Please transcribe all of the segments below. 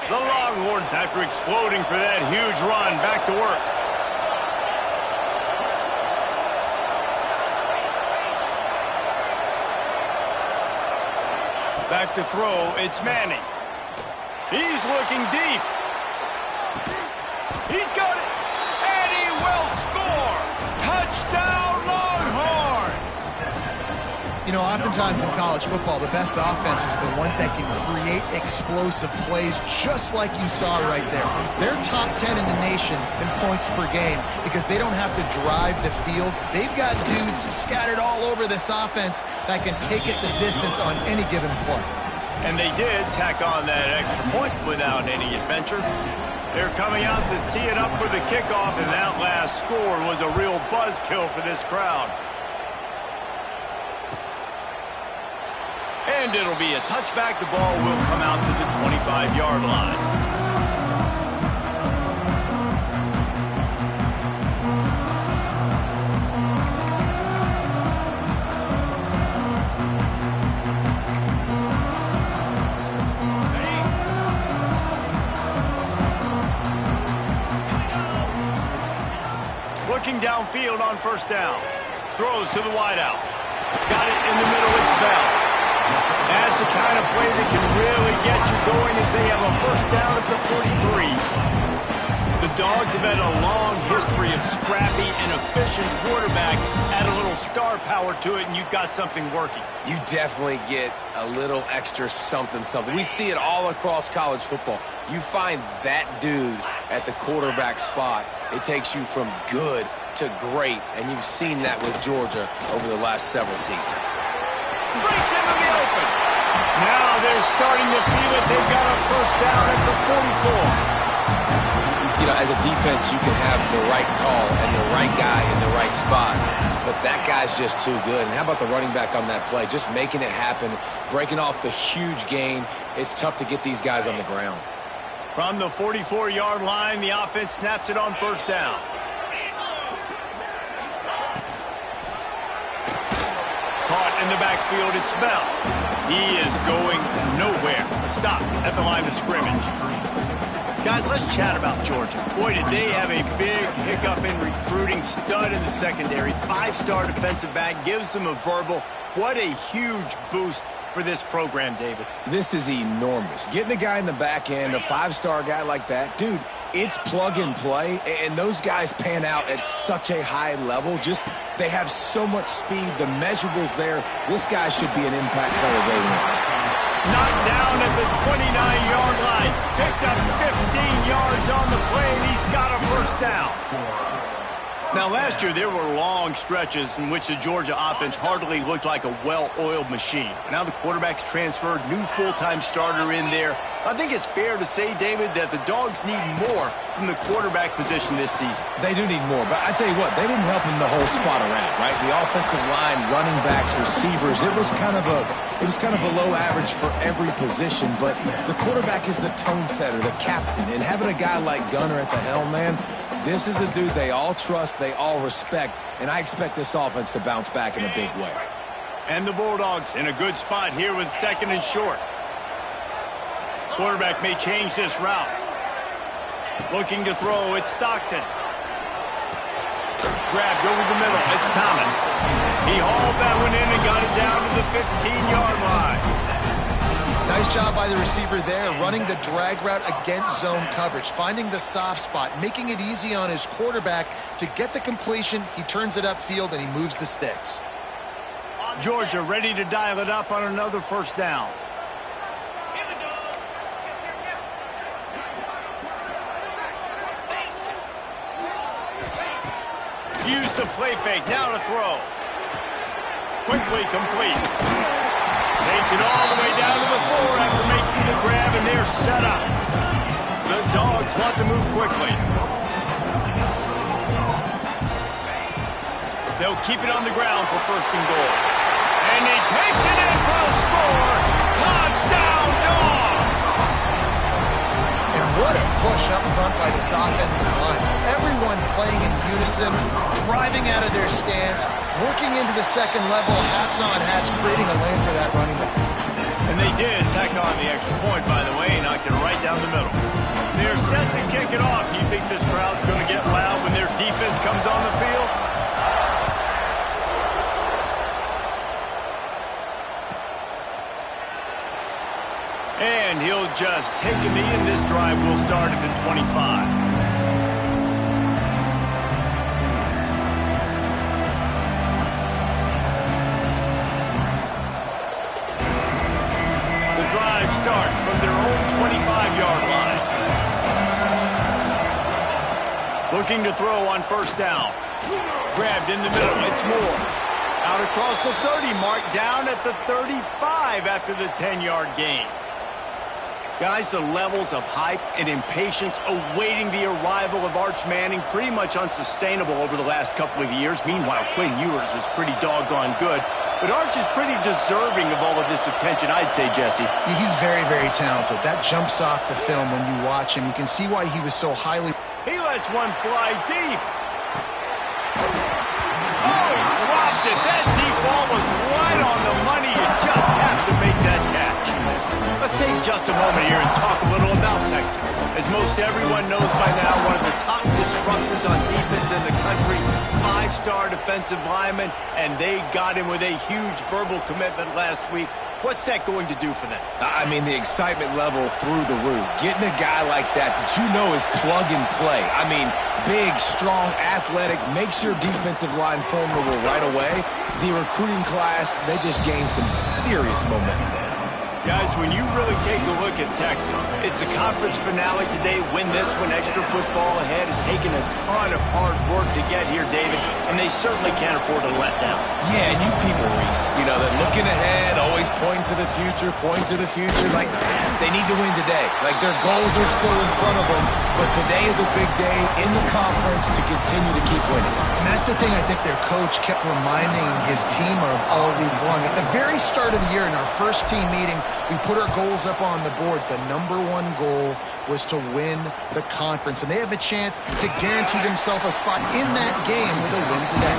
The Longhorns, after exploding for that huge run, back to work. Back to throw, it's Manning. He's looking deep. He's got it, and he will score! Touchdown, Longhorns! You know, oftentimes in college football, the best offenses are the ones that can create explosive plays, just like you saw right there. They're top 10 in the nation in points per game because they don't have to drive the field. They've got dudes scattered all over this offense that can take it the distance on any given play. And they did tack on that extra point without any adventure. They're coming out to tee it up for the kickoff, and that last score was a real buzzkill for this crowd. And it'll be a touchback. The ball will come out to the 25-yard line. Looking downfield on first down. Throws to the wideout. Got it in the middle. It's Bell. That's the kind of play that can really get you going as they have a first down at the 43. The Dogs have had a long history of scrappy and efficient quarterbacks. Add a little star power to it, and you've got something working. You definitely get a little extra something. We see it all across college football. You find that dude at the quarterback spot, it takes you from good to great, and you've seen that with Georgia over the last several seasons. Breaks into the open. Now they're starting to feel it. They've got a first down at the 44. You know, as a defense, you can have the right call and the right guy in the right spot, but that guy's just too good. And how about the running back on that play? Just making it happen, breaking off the huge gain. It's tough to get these guys on the ground. From the 44-yard line, the offense snaps it on first down. Caught in the backfield, it's Bell. He is going nowhere. Stop at the line of scrimmage. Guys, let's chat about Georgia. Boy, did they have a big pickup in recruiting. Stud in the secondary. 5-star defensive back. Gives them a verbal. What a huge boost for this program, David. This is enormous. Getting a guy in the back end, a 5-star guy like that, dude, it's plug and play, and those guys pan out at such a high level. Just, they have so much speed. The measurables there. This guy should be an impact player day one. Knocked down at the 29-yard line. Picked up 15 yards on the play, and he's got a first down. Now, last year, there were long stretches in which the Georgia offense hardly looked like a well-oiled machine. Now the quarterback's transferred, new full-time starter in there. I think it's fair to say, David, that the Dogs need more from the quarterback position this season. They do need more, but I tell you what, they didn't help him the whole spot around, right? The offensive line, running backs, receivers, it was kind of below average for every position, but the quarterback is the tone setter, the captain, and having a guy like Gunner at the helm, man, this is a dude they all trust, they all respect, and I expect this offense to bounce back in a big way. And the Bulldogs in a good spot here with second and short. Quarterback may change this route. Looking to throw, it's Stockton. Grabbed over the middle, it's Thomas. He hauled that one in and got it down to the 15-yard line. Nice job by the receiver there, running the drag route against zone coverage, finding the soft spot, making it easy on his quarterback to get the completion. He turns it upfield, and he moves the sticks. Georgia ready to dial it up on another first down. Use the play fake, now to throw. Quickly complete. Takes it all the way down to the floor after making the grab, and they're set up. The Dogs want to move quickly. They'll keep it on the ground for first and goal. And he takes it in for a score. Touchdown, Dogs! And what a push up front by this offensive line. Everyone playing in unison, driving out of their stance, working into the second level, hats on hats, creating a lane for that running back. And And they did tack on the extra point, by the way, knocked it right down the middle. They're set to kick it off. Do you think this crowd's going to get loud when their defense comes on the field? And he'll just take a knee, and this drive will start at the 25. Drive starts from their own 25-yard line. Looking to throw on first down. Grabbed in the middle. It's Moore. Out across the 30 mark, down at the 35 after the 10-yard gain. Guys, the levels of hype and impatience awaiting the arrival of Arch Manning pretty much unsustainable over the last couple of years. Meanwhile, Quinn Ewers was pretty doggone good. But Arch is pretty deserving of all of this attention, I'd say, Jesse. He's very, very talented. That jumps off the film when you watch him. You can see why he was so highly... He lets one fly deep. Oh, he dropped it. That deep ball was right on the money. You just have to make that catch. Let's take just a moment here and talk a little about Texas. As most everyone knows by now, one of the top disruptors on defense in the country, five-star defensive lineman, and they got him with a huge verbal commitment last week. What's that going to do for them? I mean, the excitement level through the roof. Getting a guy like that you know is plug and play. I mean, big, strong, athletic, makes your defensive line formidable right away. The recruiting class, they just gained some serious momentum. Guys, when you really take a look at Texas, it's the conference finale today. Win this one, extra football ahead. Has taken a ton of hard work to get here, David, and they certainly can't afford to let down. Yeah, and you people, Reese, you know, they're looking ahead, always pointing to the future, Like, they need to win today. Like, their goals are still in front of them, but today is a big day in the conference to continue to keep winning. And that's the thing I think their coach kept reminding his team of all week long. At the very start of the year, in our first team meeting, we put our goals up on the board. The #1 goal was to win the conference, and they have a chance to guarantee themselves a spot in that game with a win today.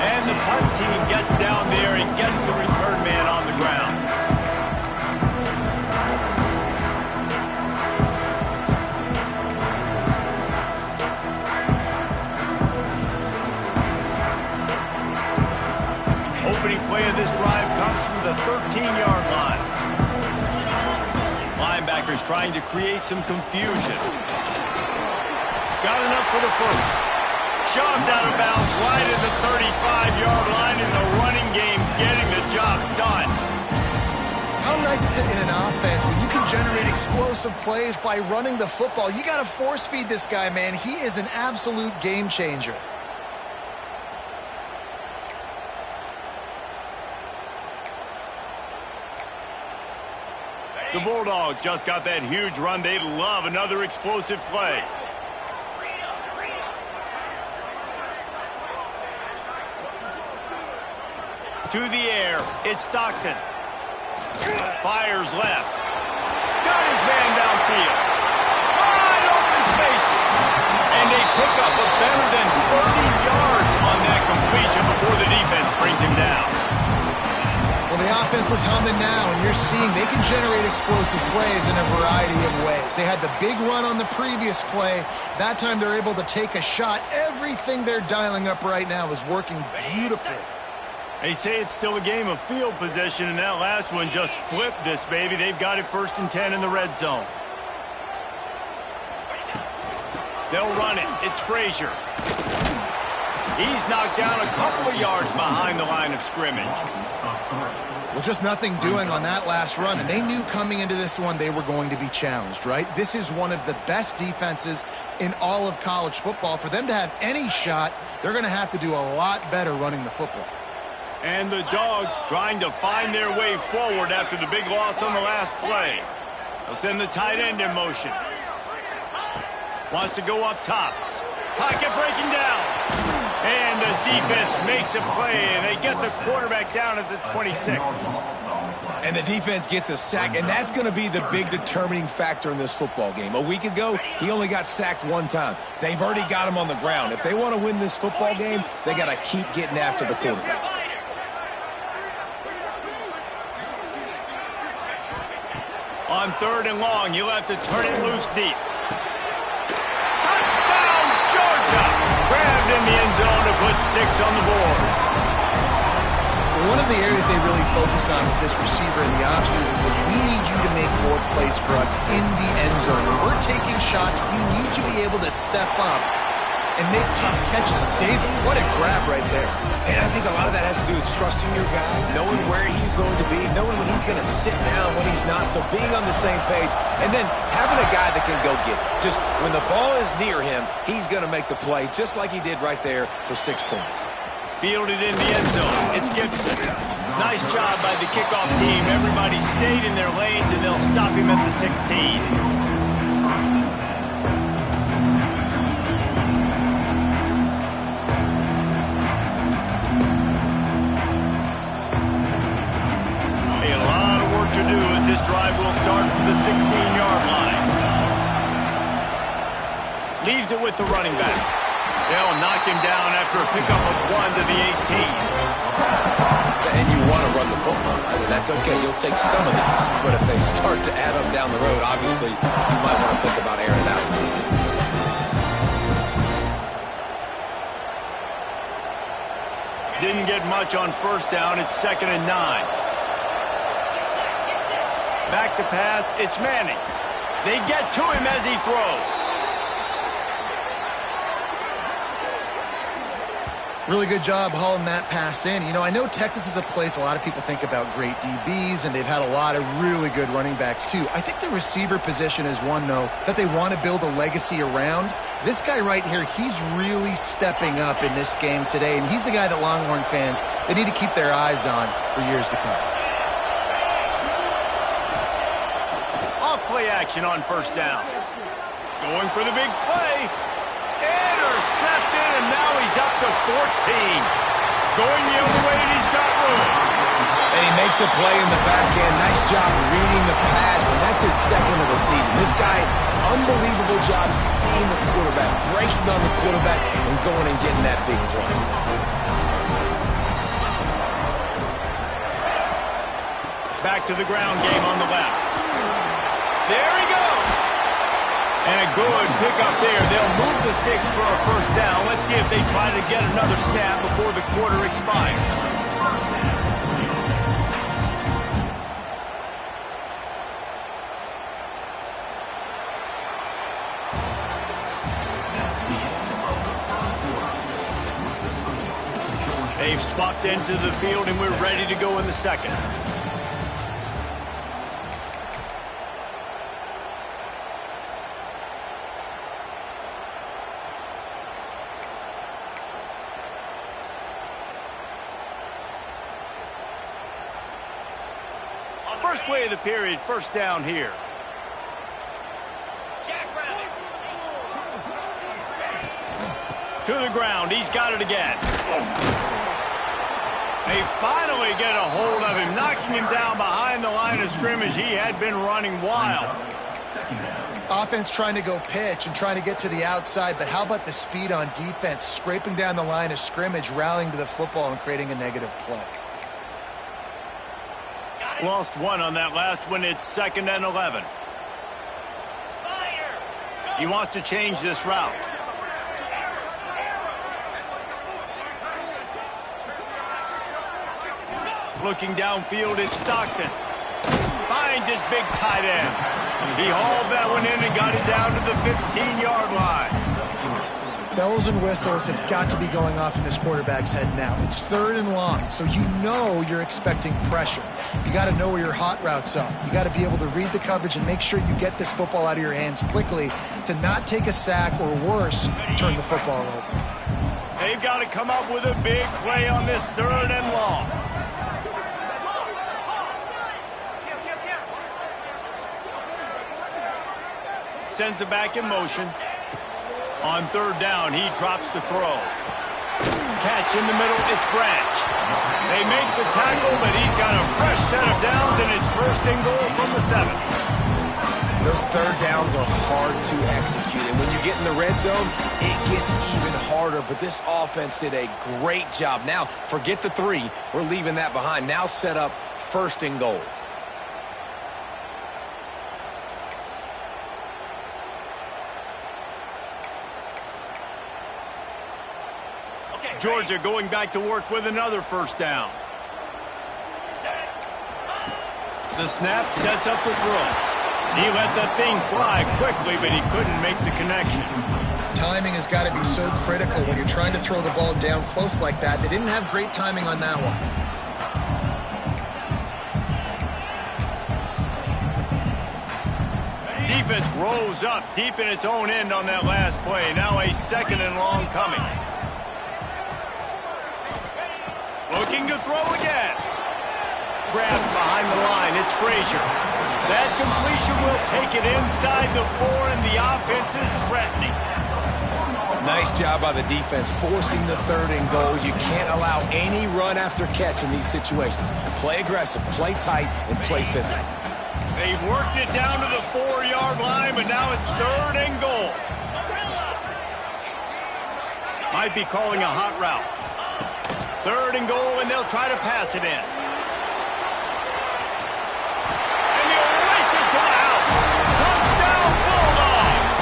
And the punt team gets down there and gets the return man on the ground. Opening play of this drive comes from the 13-yard line. Linebackers trying to create some confusion. Got enough for the first. Shoved out of bounds right at the 35-yard line in the running game, getting the job done. How nice is it in an offense when you can generate explosive plays by running the football? You got to force feed this guy, man. He is an absolute game changer. The Bulldogs just got that huge run. They'd love another explosive play. To the air, it's Stockton. Fires left. Got his man downfield. Wide open spaces. And they pick up a better than 30 yards on that completion before the defense brings him down. Well, the offense is humming now, and you're seeing they can generate explosive plays in a variety of ways. They had the big run on the previous play. That time they're able to take a shot. Everything they're dialing up right now is working beautifully. They say it's still a game of field position, and that last one just flipped this baby. They've got it 1st and 10 in the red zone. They'll run it. It's Frazier. He's knocked down a couple of yards behind the line of scrimmage. Well, just nothing doing on that last run, and they knew coming into this one they were going to be challenged, right? This is one of the best defenses in all of college football. For them to have any shot, they're going to have to do a lot better running the football. And the Dogs trying to find their way forward after the big loss on the last play. They'll send the tight end in motion. Wants to go up top. Pocket breaking down. And the defense makes a play, and they get the quarterback down at the 26. And the defense gets a sack, and that's going to be the big determining factor in this football game. A week ago, he only got sacked 1 time. They've already got him on the ground. If they want to win this football game, they got to keep getting after the quarterback. On 3rd and long, you'll have to turn it loose deep. Touchdown, Georgia! Grabbed in the end zone to put 6 on the board. One of the areas they really focused on with this receiver in the offseason was we need you to make more plays for us in the end zone. When we're taking shots, we need you to be able to step up and make tough catches. David, what a grab right there. And I think a lot of that has to do with trusting your guy, knowing where he's going to be, knowing when he's going to sit down, when he's not, so being on the same page, and then having a guy that can go get it. Just when the ball is near him, he's going to make the play, just like he did right there for 6 points. Fielded in the end zone. It's Gibson. Nice job by the kickoff team. Everybody stayed in their lanes, and they'll stop him at the 16. This drive will start from the 16-yard line. Leaves it with the running back. They'll knock him down after a pickup of 1 to the 18. And you want to run the football. That's okay. You'll take some of these. But if they start to add up down the road, obviously, you might want to think about airing it out. Didn't get much on 1st down. It's 2nd and 9. Back to pass, it's Manning. They get to him as he throws. Really good job hauling that pass in. You know, I know Texas is a place a lot of people think about great DBs, and they've had a lot of really good running backs too. I think the receiver position is one, though, that they want to build a legacy around. This guy right here, he's really stepping up in this game today, and he's the guy that Longhorn fans, they need to keep their eyes on for years to come. Play action on 1st down. Going for the big play. Intercepted, and now he's up to 14. Going the other way, and he's got room. And he makes a play in the back end. Nice job reading the pass, and that's his 2nd of the season. This guy, unbelievable job seeing the quarterback, breaking on the quarterback, and going and getting that big play. Back to the ground game on the left. There he goes. And a good pickup there. They'll move the sticks for a 1st down. Let's see if they try to get another snap before the quarter expires. They've swapped into the field, and we're ready to go in the 2nd. First play of the period, 1st down here. To the ground, he's got it again. They finally get a hold of him, knocking him down behind the line of scrimmage. He had been running wild. Offense trying to go pitch and trying to get to the outside, but how about the speed on defense, scraping down the line of scrimmage, rallying to the football, and creating a negative play. Lost 1 on that last one. It's 2nd and 11. He wants to change this route. Looking downfield, it's Stockton. Finds his big tight end. He hauled that one in and got it down to the 15-yard line. Bells and whistles have got to be going off in this quarterback's head now. It's 3rd and long, so you know you're expecting pressure. You got to know where your hot routes are. You got to be able to read the coverage and make sure you get this football out of your hands quickly to not take a sack or worse, turn the football over. They've got to come up with a big play on this 3rd and long. Sends it back in motion. On 3rd down, he drops to throw. Catch in the middle, it's Branch. They make the tackle, but he's got a fresh set of downs, and it's 1st and goal from the 7. Those 3rd downs are hard to execute, and when you get in the red zone, it gets even harder, but this offense did a great job. Now, forget the 3. We're leaving that behind. Now set up 1st and goal. Georgia going back to work with another first down. The snap sets up the throw. He let the thing fly quickly, but he couldn't make the connection. Timing has got to be so critical when you're trying to throw the ball down close like that. They didn't have great timing on that one. Defense rose up deep in its own end on that last play. Now a 2nd and long coming. Looking to throw again. Grabbed behind the line. It's Frazier. That completion will take it inside the 4, and the offense is threatening. Nice job by the defense forcing the 3rd and goal. You can't allow any run after catch in these situations. Play aggressive, play tight, and play physical. They've worked it down to the 4-yard line, but now it's 3rd and goal. Might be calling a hot route. 3rd and goal, and they'll try to pass it in. And they'll race it to the house. Touchdown, Bulldogs!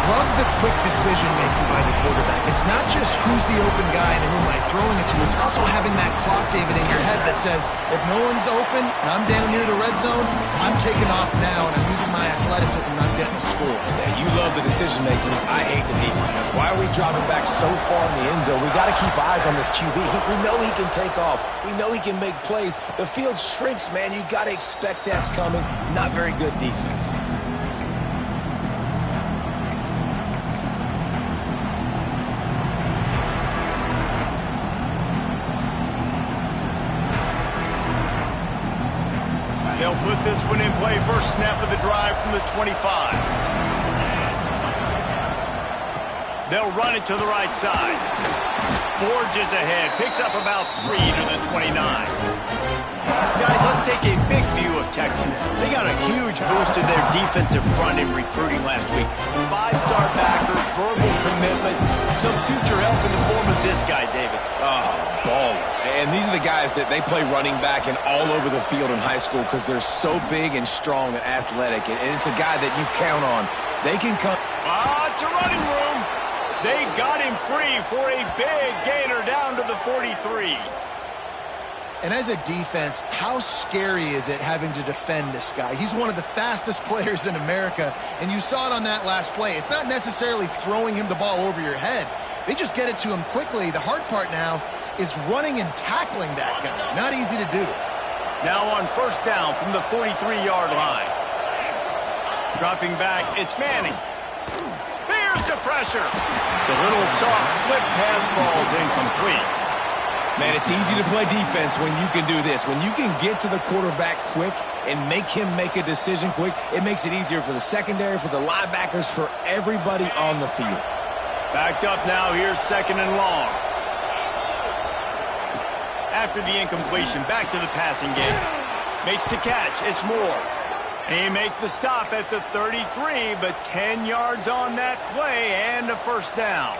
Love the quick decision-making by the quarterback. It's not just who's the open guy and who am I throwing it to. It's also having that clock, David, in your head that says, if no one's open and I'm down near the red zone, I'm taking off now and I'm using my athleticism and I'm getting a score. Yeah, you love the decision-making. I hate the defense. Why are we dropping back so far in the end zone? We got to keep eyes on this QB. We know he can take off. We know he can make plays. The field shrinks, man. You got to expect that's coming. Not very good defense. They'll put this one in play. First snap of the drive from the 25. They'll run it to the right side. Forges ahead. Picks up about 3 to the 29. Guys, let's take a big view of Texas. They got a huge boost to their defensive front in recruiting last week. 5-star backer, verbal commitment, some future help in the form of this guy, David. Oh, baller. And these are the guys that they play running back and all over the field in high school because they're so big and strong and athletic. And it's a guy that you count on. They can come. It's a running room. They got him free for a big gainer down to the 43. And as a defense, how scary is it having to defend this guy? He's one of the fastest players in America, and you saw it on that last play. It's not necessarily throwing him the ball over your head. They just get it to him quickly. The hard part now is running and tackling that guy. Not easy to do. Now on first down from the 43-yard line. Dropping back, it's Manning. Here's the pressure. The little soft flip pass falls incomplete. Man, it's easy to play defense when you can do this. When you can get to the quarterback quick and make him make a decision quick, it makes it easier for the secondary, for the linebackers, for everybody on the field. Backed up now, here's 2nd and long. After the incompletion, back to the passing game. Makes the catch, it's Moore. He makes the stop at the 33, but 10 yards on that play and a first down.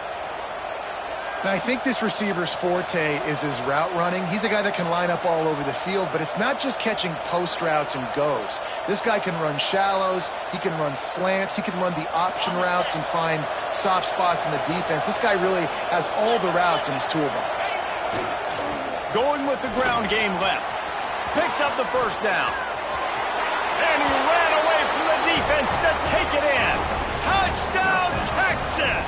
Now, I think this receiver's forte is his route running. He's a guy that can line up all over the field, but it's not just catching post routes and goes. This guy can run shallows, he can run slants, he can run the option routes and find soft spots in the defense. This guy really has all the routes in his toolbox. Going with the ground game left. Picks up the first down. And he ran away from the defense to take it in. Touchdown, Texas!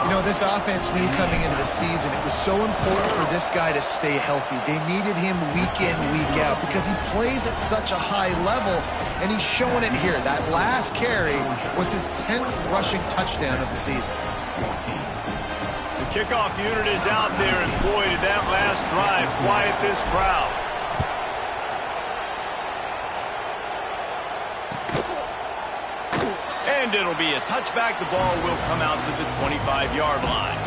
You know, this offense knew coming into the season it was so important for this guy to stay healthy. They needed him week in, week out because he plays at such a high level, and he's showing it here. That last carry was his 10th rushing touchdown of the season. The kickoff unit is out there, and boy, did that last drive quiet this crowd. And it'll be a touchback. The ball will come out to the 25-yard line.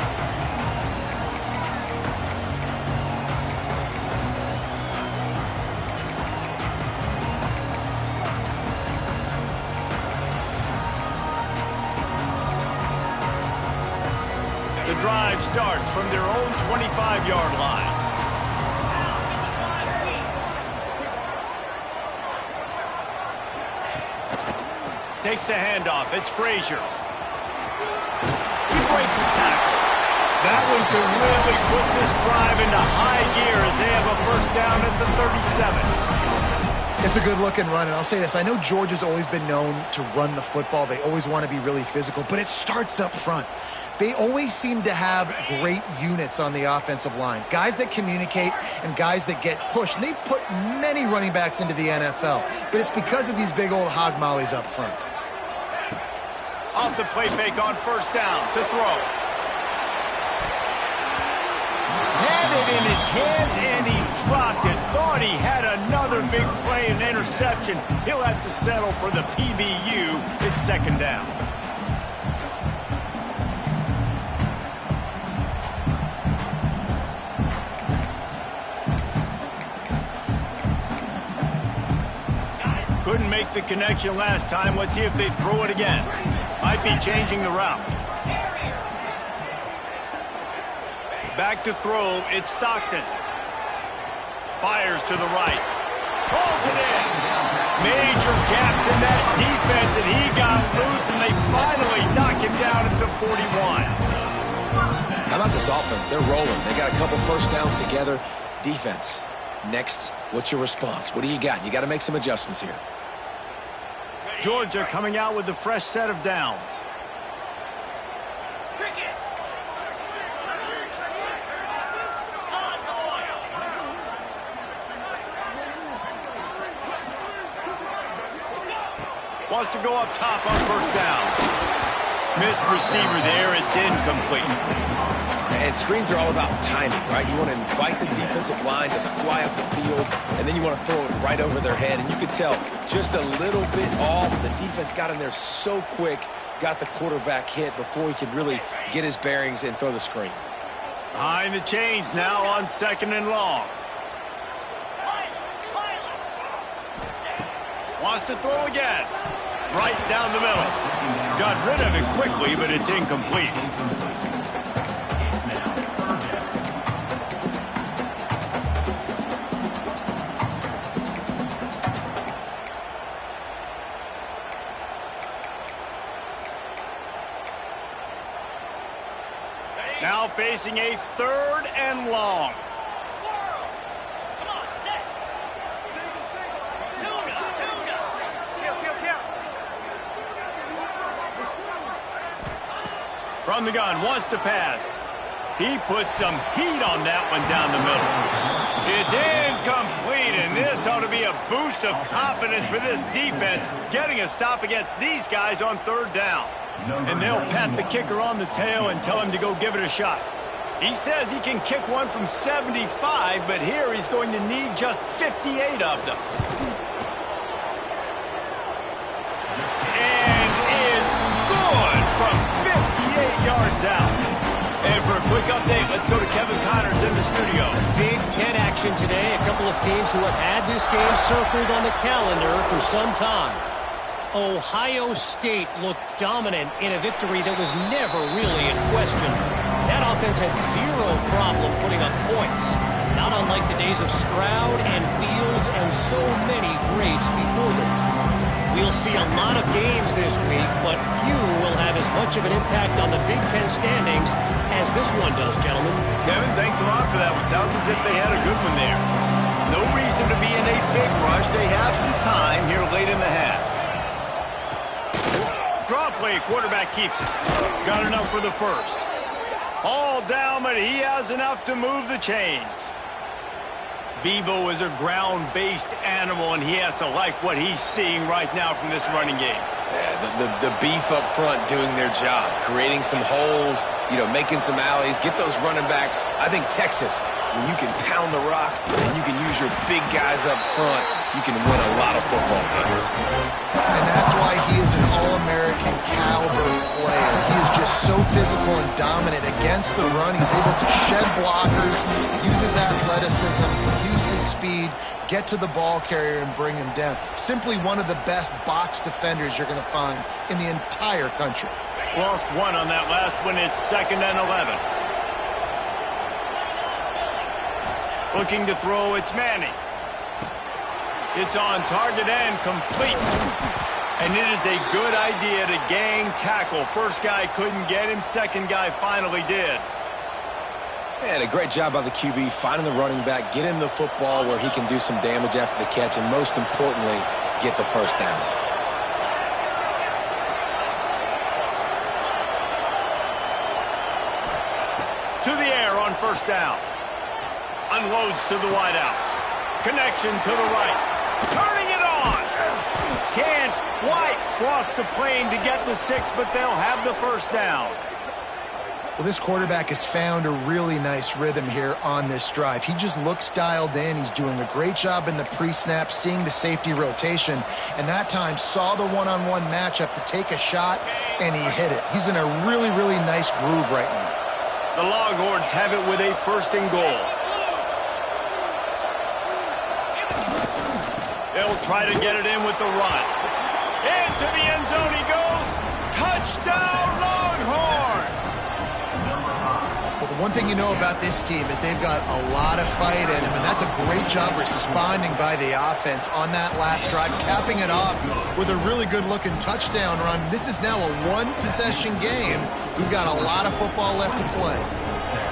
The drive starts from their own 25-yard line. Takes the handoff. It's Frazier. He breaks the tackle. That one could really put this drive into high gear as they have a first down at the 37. It's a good-looking run, and I'll say this. I know Georgia's always been known to run the football. They always want to be really physical, but it starts up front. They always seem to have great units on the offensive line, guys that communicate and guys that get pushed. And they put many running backs into the NFL, but it's because of these big old hog mollies up front. Off the play fake on first down to throw. Had it in his hands and he dropped it. Thought he had another big play and interception. He'll have to settle for the PBU. It's second down. Couldn't make the connection last time. Let's see if they throw it again. Might be changing the route. Back to throw. It's Stockton. Fires to the right. Pulls it in. Major gaps in that defense, and he got loose, and they finally knock him down at the 41. How about this offense? They're rolling. They got a couple first downs together. Defense. Next, what's your response? What do you got? You got to make some adjustments here. Georgia coming out with a fresh set of downs. Wants to go up top on first down. Missed receiver there. It's incomplete. And screens are all about timing, right? You want to invite the defensive line to fly up the field, and then you want to throw it right over their head. And you could tell just a little bit off. The defense got in there so quick, got the quarterback hit before he could really get his bearings and throw the screen. Behind the chains now on second and long. Wants to throw again. Right down the middle. Got rid of it quickly, but it's incomplete. Now facing a third and long. From the gun, wants to pass. He puts some heat on that one down the middle. It's incomplete, and this ought to be a boost of confidence for this defense, getting a stop against these guys on third down. And they'll pat the kicker on the tail and tell him to go give it a shot. He says he can kick one from 75, but here he's going to need just 58 of them. And it's good from 58 yards out. And for a quick update, let's go to Kevin Connors in the studio. Big Ten action today. A couple of teams who have had this game circled on the calendar for some time. Ohio State looked dominant in a victory that was never really in question. That offense had zero problem putting up points. Not unlike the days of Stroud and Fields and so many greats before them. We'll see a lot of games this week, but few will have as much of an impact on the Big Ten standings as this one does, gentlemen. Kevin, thanks a lot for that one. Sounds as if they had a good one there. No reason to be in a big rush. They have some time here late in the half. Draw play, quarterback keeps it. Got enough for the first. All down, but he has enough to move the chains. Bevo is a ground-based animal, and he has to like what he's seeing right now from this running game. Yeah, the beef up front doing their job, creating some holes, making some alleys, get those running backs. I think Texas, when you can pound the rock and you can use your big guys up front, you can win a lot of football games. And that's why he is an All-American caliber player. He is just so physical and dominant against the run. He's able to shed blockers, use his athleticism, use his speed, get to the ball carrier and bring him down. Simply one of the best box defenders you're going to find in the entire country. Lost one on that last one. It's second and 11. Looking to throw, it's Manning. It's on target and complete. And it is a good idea to gang tackle. First guy couldn't get him. Second guy finally did. And a great job by the QB finding the running back, getting the football where he can do some damage after the catch, and most importantly, get the first down. To the air on first down. Unloads to the wideout. Connection to the right. Turning it on. Can't quite cross the plane to get the 6, but they'll have the first down. Well, this quarterback has found a really nice rhythm here on this drive. He just looks dialed in. He's doing a great job in the pre-snap, seeing the safety rotation, and that time saw the one-on-one matchup to take a shot, and he hit it. He's in a really, really nice groove right now. The Longhorns have it with a 1st and goal. They'll try to get it in with the run. Into the end zone he goes. Touchdown, Longhorns! Well, the one thing you know about this team is they've got a lot of fight in them, and that's a great job responding by the offense on that last drive, capping it off with a really good-looking touchdown run. This is now a one-possession game. We've got a lot of football left to play.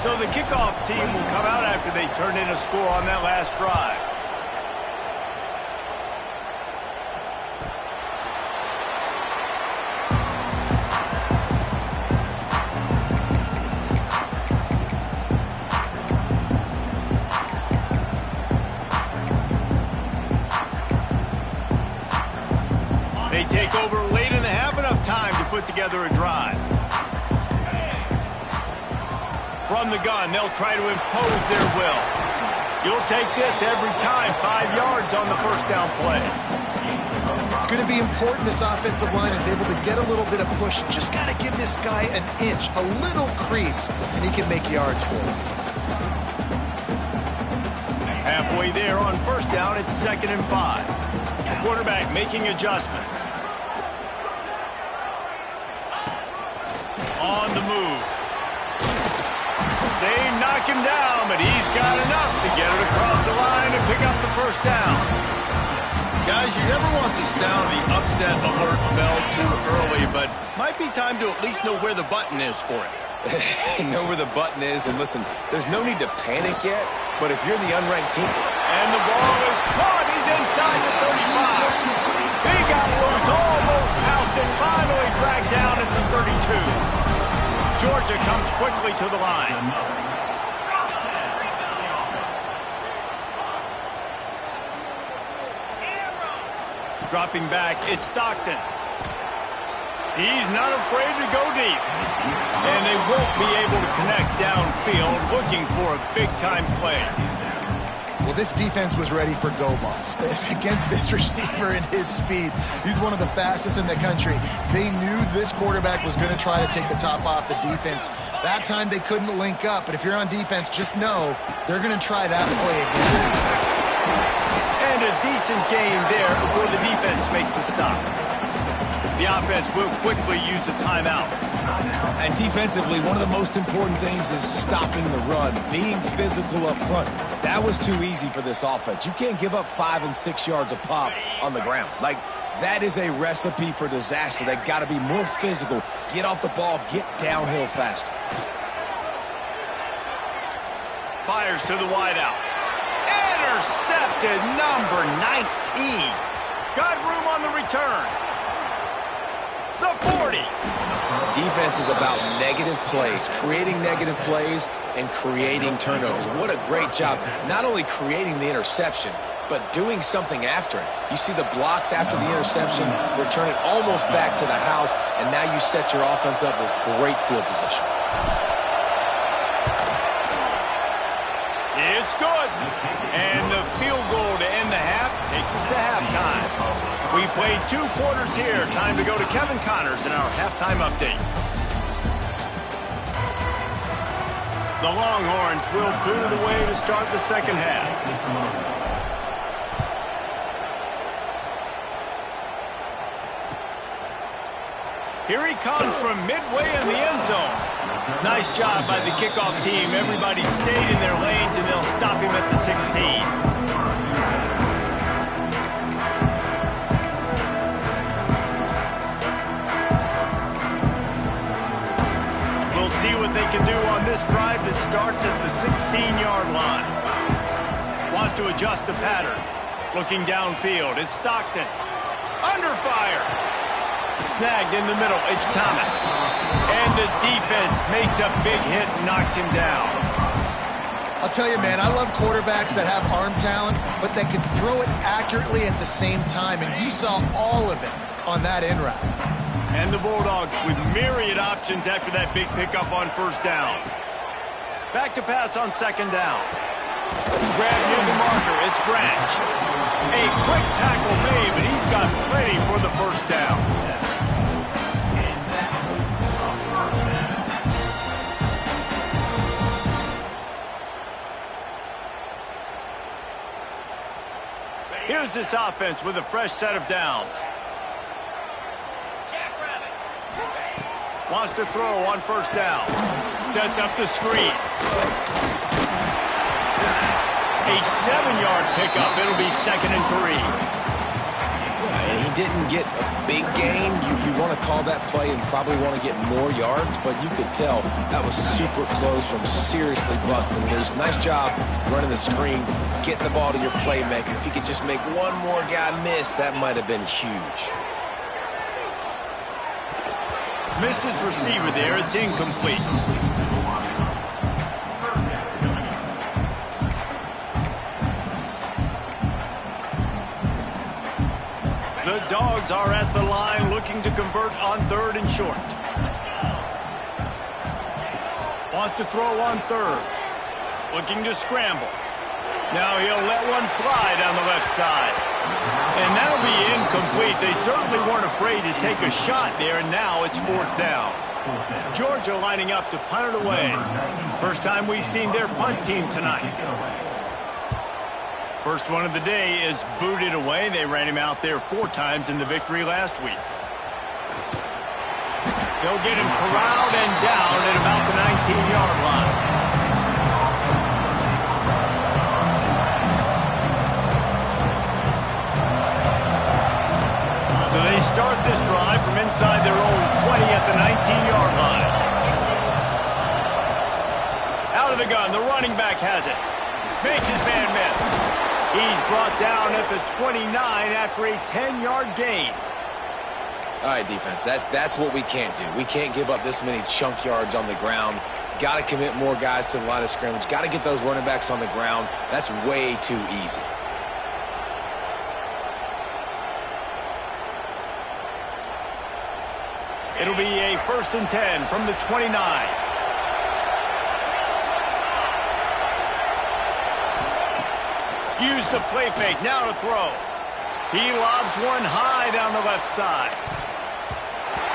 So the kickoff team will come out after they turn in a score on that last drive. They take over late in the half, enough time to put together a drive. From the gun, they'll try to impose their will. You'll take this every time. 5 yards on the first down play. It's going to be important this offensive line is able to get a little bit of push. Just got to give this guy an inch, a little crease, and he can make yards for it. Halfway there on first down, it's 2nd and 5. Quarterback making adjustments. On the move. They knock him down, but he's got enough to get it across the line and pick up the first down. Guys, you never want to sound the upset alert bell too early, but might be time to at least know where the button is for it. Know where the button is, and listen, there's no need to panic yet, but if you're the unranked team... And the ball is caught. He's inside the 35. He got loose, almost housed, and finally dragged down at the 32. Georgia comes quickly to the line. Dropping back, it's Stockton. He's not afraid to go deep. And they won't be able to connect downfield, looking for a big-time play. Well, this defense was ready for go balls against this receiver and his speed. He's one of the fastest in the country. They knew this quarterback was going to try to take the top off the defense. That time they couldn't link up, but if you're on defense, just know they're going to try that play again. And a decent game there before the defense makes the stop. The offense will quickly use a timeout. And defensively, one of the most important things is stopping the run, being physical up front. That was too easy for this offense. You can't give up 5 and 6 yards a pop on the ground. Like, that is a recipe for disaster. They got to be more physical, get off the ball, get downhill faster. Fires to the wideout. Intercepted, number 19. Got room on the return. The 40. Defense is about negative plays, creating negative plays and creating turnovers. What a great job, not only creating the interception, but doing something after it. You see the blocks after the interception, return it almost back to the house, and now you set your offense up with great field position. It's good. And the field goal to end the half takes us to halftime. We played 2 quarters here. Time to go to Kevin Connors in our halftime update. The Longhorns will boot it away to start the second half. Here he comes from midway in the end zone. Nice job by the kickoff team. Everybody stayed in their lanes, and they'll stop him at the 16. See what they can do on this drive that starts at the to adjust the pattern. Looking downfield, it's Stockton. Under fire. Snagged in the middle, it's Thomas. And the defense makes a big hit and knocks him down. I'll tell you, man, I love quarterbacks that have arm talent, but that can throw it accurately at the same time, and you saw all of it on that in route. And the Bulldogs with myriad options after that big pickup on first down. Back to pass on second down. Grab near the marker, it's Branch. A quick tackle made, but he's got plenty for the first down. Here's this offense with a fresh set of downs. Wants to throw on first down. Sets up the screen. A 7-yard pickup. It'll be 2nd and 3. And he didn't get a big gain. You want to call that play and probably want to get more yards, but you could tell that was super close from seriously busting loose. Nice job running the screen, getting the ball to your playmaker. If he could just make one more guy miss, that might have been huge. Missed his receiver there. It's incomplete. The Dogs are at the line looking to convert on 3rd and short. Wants to throw on 3rd. Looking to scramble. Now he'll let one fly down the left side. And that'll be incomplete. They certainly weren't afraid to take a shot there, and now it's 4th down. Georgia lining up to punt it away. First time we've seen their punt team tonight. First one of the day is booted away. They ran him out there 4 times in the victory last week. They'll get him corralled and down at about the 19-yard line. So they start this drive from inside their own 20 at the 19-yard line. Out of the gun, the running back has it. Makes his man miss. He's brought down at the 29 after a 10-yard gain. All right, defense, that's what we can't do. We can't give up this many chunk yards on the ground. Got to commit more guys to the line of scrimmage. Got to get those running backs on the ground. That's way too easy. It'll be a 1st and 10 from the 29. Use the play fake, now to throw. He lobs one high down the left side.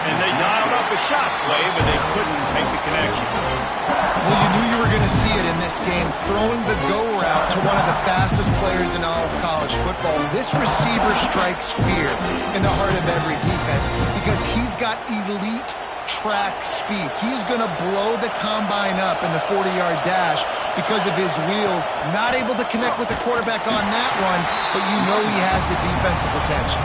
And they dialed up a shot play, but they couldn't make the connection. Well, you knew you were going to see it in this game, throwing the go route to one of the fastest players in all of college football. This receiver strikes fear in the heart of every defense because he's got elite track speed. He's going to blow the combine up in the 40-yard dash because of his wheels. Not able to connect with the quarterback on that one, but you know he has the defense's attention.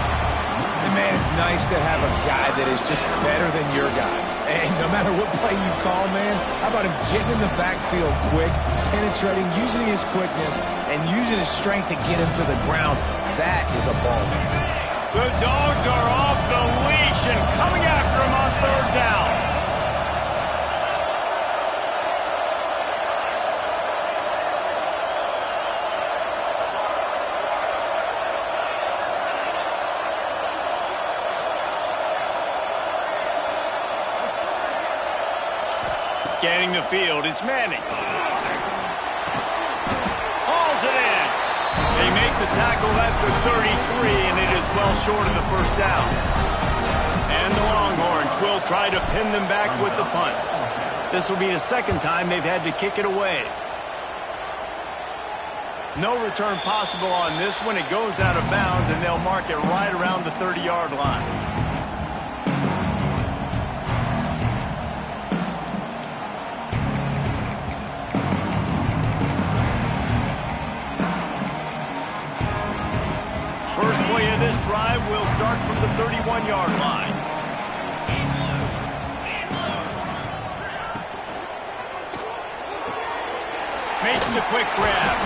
And man, it's nice to have a guy that is just better than your guys. And no matter what play you call, man, how about him getting in the backfield quick, penetrating, using his quickness, and using his strength to get him to the ground. That is a ball. The Dogs are off the leash and coming after him on 3rd down. Scanning the field, it's Manning. Hauls it in. They make the tackle at the 33, and it is well short of the 1st down. And the Longhorns will try to pin them back with the punt. This will be the 2nd time they've had to kick it away. No return possible on this one. It goes out of bounds, and they'll mark it right around the 30-yard line. This drive will start from the 31-yard line. Makes the quick grab.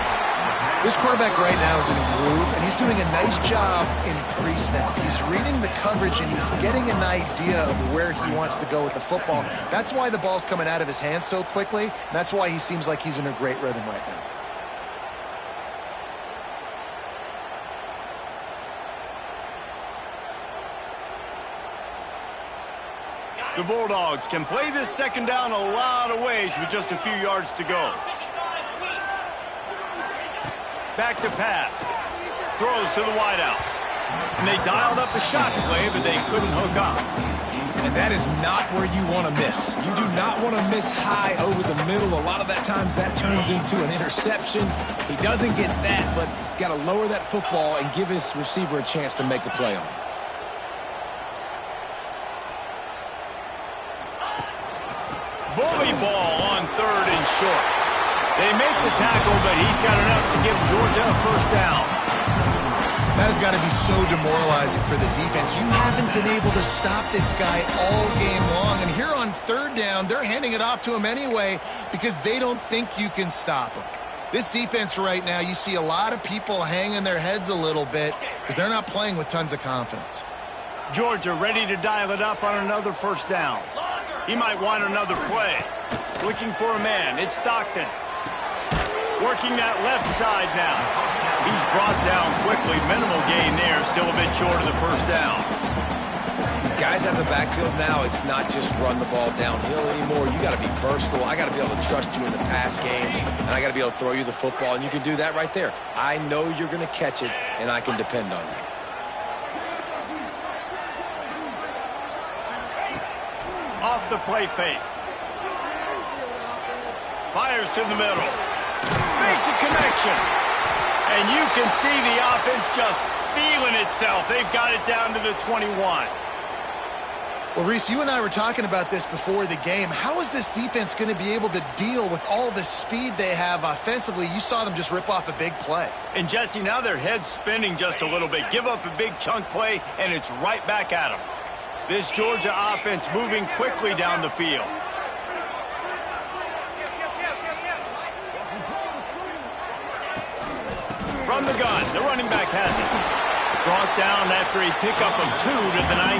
This quarterback right now is in a groove, and he's doing a nice job in pre-snap. He's reading the coverage, and he's getting an idea of where he wants to go with the football. That's why the ball's coming out of his hands so quickly, and that's why he seems like he's in a great rhythm right now. The Bulldogs can play this second down a lot of ways with just a few yards to go. Back to pass. Throws to the wideout. And they dialed up a shot play, but they couldn't hook up. And that is not where you want to miss. You do not want to miss high over the middle. A lot of that times that turns into an interception. He doesn't get that, but he's got to lower that football and give his receiver a chance to make a play on it. Bully ball on 3rd and short. They make the tackle, but he's got enough to give Georgia a first down. That has got to be so demoralizing for the defense. You haven't been able to stop this guy all game long. And here on 3rd down, they're handing it off to him anyway because they don't think you can stop him. This defense right now, you see a lot of people hanging their heads a little bit because they're not playing with tons of confidence. Georgia ready to dial it up on another first down. He might want another play. Looking for a man. It's Stockton. Working that left side now. He's brought down quickly. Minimal gain there. Still a bit short of the first down. Guys out of the backfield now, it's not just run the ball downhill anymore. You got to be versatile. I got to be able to trust you in the pass game, and I got to be able to throw you the football, and you can do that right there. I know you're going to catch it, and I can depend on you. Off the play fake. Fires to the middle. Makes a connection. And you can see the offense just feeling itself. They've got it down to the 21. Well, Reese, you and I were talking about this before the game. How is this defense going to be able to deal with all the speed they have offensively? You saw them just rip off a big play. And, Jesse, now their head's spinning just a little bit. Give up a big chunk play, and it's right back at them. This Georgia offense moving quickly down the field. From the gun, the running back has it. Brought down after a pickup of 2 to the 19.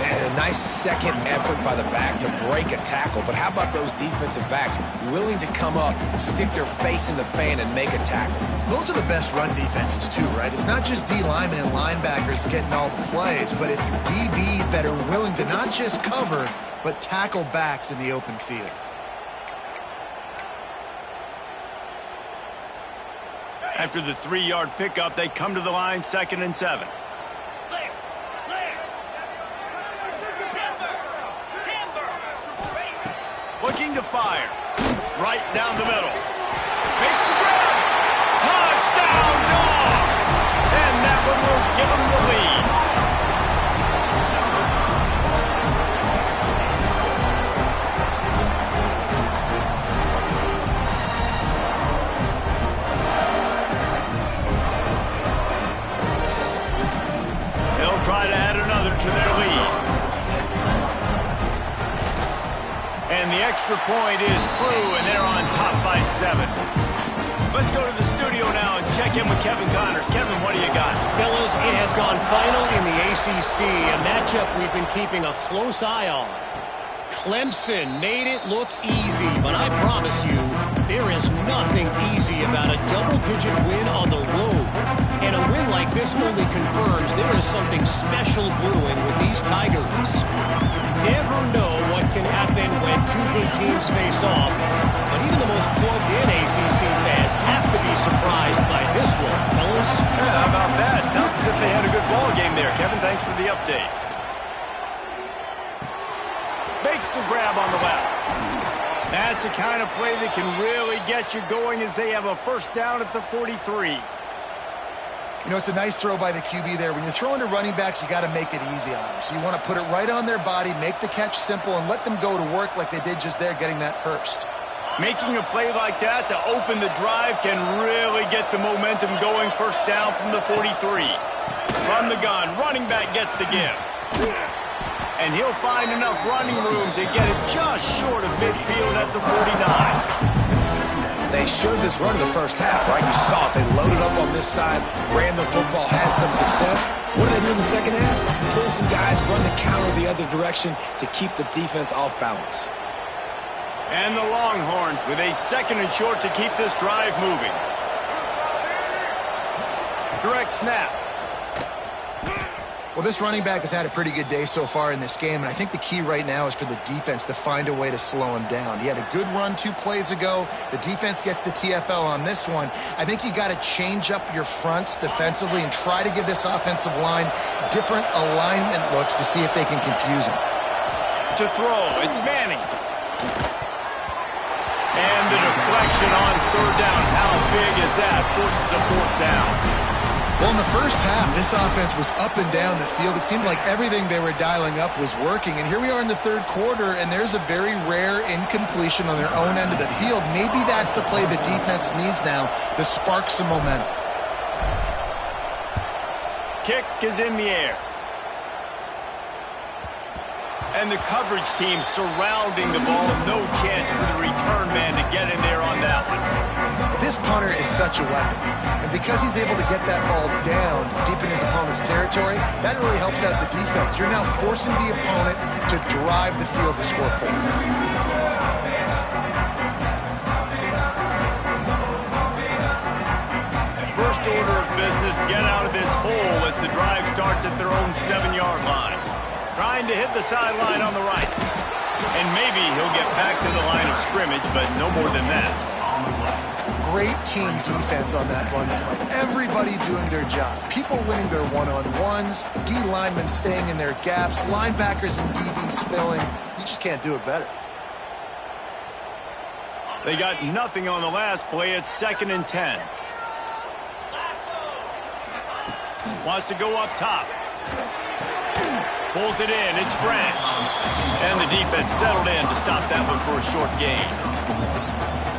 And a nice second effort by the back to break a tackle. But how about those defensive backs willing to come up, stick their face in the fan, and make a tackle? Those are the best run defenses, too, right? It's not just D linemen and linebackers getting all the plays, but it's DBs that are willing to not just cover, but tackle backs in the open field. After the 3-yard pickup, they come to the line, 2nd and 7. Looking to fire. Right down the middle. Makes the grab. Touchdown, Dogs! And that one will give them the lead. They'll try to add another to their lead. And the extra point is true, and they're on top by 7. Let's go to the studio now and check in with Kevin Connors. Kevin, what do you got? Fellas, it has gone final in the ACC, a matchup we've been keeping a close eye on. Clemson made it look easy, but I promise you, there is nothing easy about a double-digit win on the road. And a win like this only confirms there is something special brewing with these Tigers. Never know what can happen when two good teams face off, but even the most plugged-in ACC fans have to be surprised by this one, fellas. Yeah, how about that? Sounds as if they had a good ball game there. Kevin, thanks for the update. Makes the grab on the left. That's the kind of play that can really get you going as they have a first down at the 43. You know, it's a nice throw by the QB there. When you're throwing to running backs, you got to make it easy on them. So you want to put it right on their body, make the catch simple, and let them go to work like they did just there, getting that first. Making a play like that to open the drive can really get the momentum going. First down from the 43. From the gun, running back gets the give. And he'll find enough running room to get it just short of midfield at the 49. They showed this run in the first half, right? You saw it. They loaded up on this side, ran the football, had some success. What do they do in the second half? Pull some guys, run the counter the other direction to keep the defense off balance. And the Longhorns with a 2nd and short to keep this drive moving. Direct snap. Well, this running back has had a pretty good day so far in this game, and I think the key right now is for the defense to find a way to slow him down. He had a good run 2 plays ago. The defense gets the TFL on this one. I think you got to change up your fronts defensively and try to give this offensive line different alignment looks to see if they can confuse him. To throw, it's Manning. And the deflection on 3rd down. How big is that? Forces a 4th down. Well, in the first half, this offense was up and down the field. It seemed like everything they were dialing up was working. And here we are in the 3rd quarter, and there's a very rare incompletion on their own end of the field. Maybe that's the play the defense needs now to spark some momentum. Kick is in the air. And the coverage team surrounding the ball. No chance for the return man to get in there on that one. This punter is such a weapon. And because he's able to get that ball down deep in his opponent's territory, that really helps out the defense. You're now forcing the opponent to drive the field to score points. First order of business, get out of this hole as the drive starts at their own 7-yard line. Trying to hit the sideline on the right. And maybe he'll get back to the line of scrimmage, but no more than that. Great team defense on that run play. Everybody doing their job. People winning their one-on-ones, D linemen staying in their gaps, linebackers and DBs filling. You just can't do it better. They got nothing on the last play. It's 2nd and 10. Wants to go up top. Pulls it in. It's Branch. And the defense settled in to stop that one for a short gain.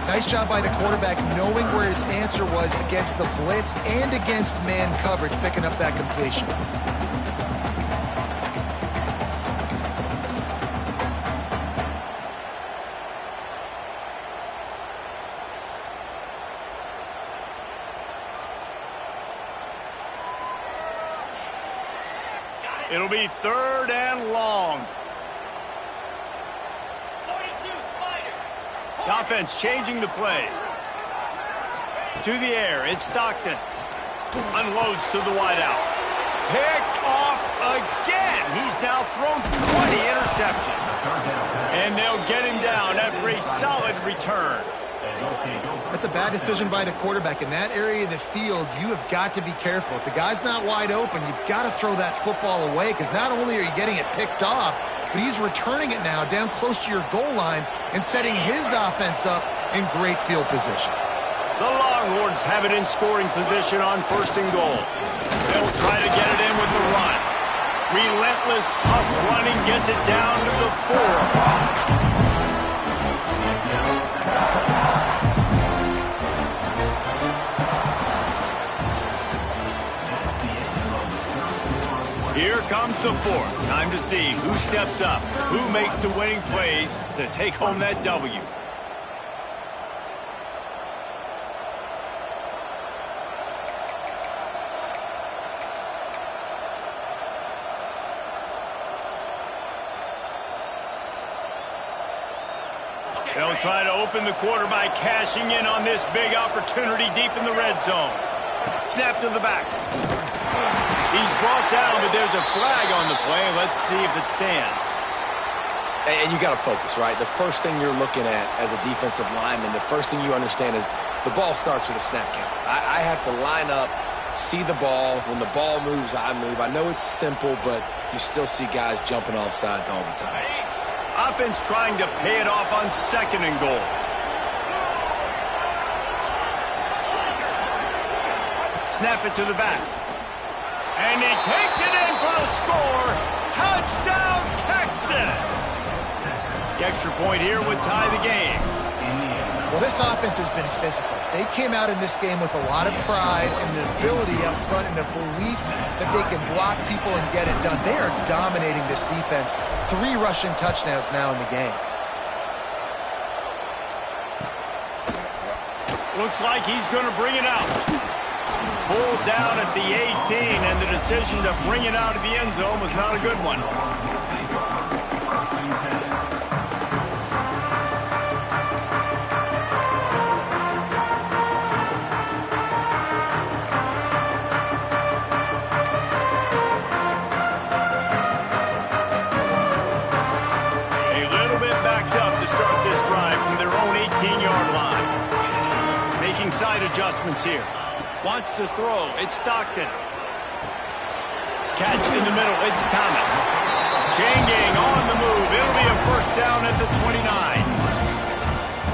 Nice job by the quarterback knowing where his answer was against the blitz and against man coverage, picking up that completion. It'll be 3rd and long. The offense changing the play. To the air, it's Stockton. Unloads to the wideout. Picked off again. He's now thrown 20 interceptions. And they'll get him down after a solid return. That's a bad decision by the quarterback. In that area of the field, you have got to be careful. If the guy's not wide open, you've got to throw that football away because not only are you getting it picked off, but he's returning it now down close to your goal line and setting his offense up in great field position. The Longhorns have it in scoring position on 1st and goal. They'll try to get it in with the run. Relentless, tough running gets it down to the 4. Here comes the 4th. Time to see who steps up, who makes the winning plays to take home that W. They'll try to open the quarter by cashing in on this big opportunity deep in the red zone. Snap to the back. He's brought down, but there's a flag on the play. Let's see if it stands. And you got to focus, right? The first thing you're looking at as a defensive lineman, the first thing you understand is the ball starts with a snap count. I have to line up, see the ball. When the ball moves, I move. I know it's simple, but you still see guys jumping off sides all the time. Offense trying to pay it off on 2nd and goal. Snap it to the back. And he takes it in for the score. Touchdown, Texas! The extra point here would tie the game. Well, this offense has been physical. They came out in this game with a lot of pride and an ability up front and a belief that they can block people and get it done. They are dominating this defense. 3 rushing touchdowns now in the game. Looks like he's going to bring it out. Pulled down at the 18, and the decision to bring it out of the end zone was not a good one. A little bit backed up to start this drive from their own 18-yard line. Making side adjustments here. Wants to throw. It's Stockton. Catch in the middle. It's Thomas. Chain gang on the move. It'll be a first down at the 29.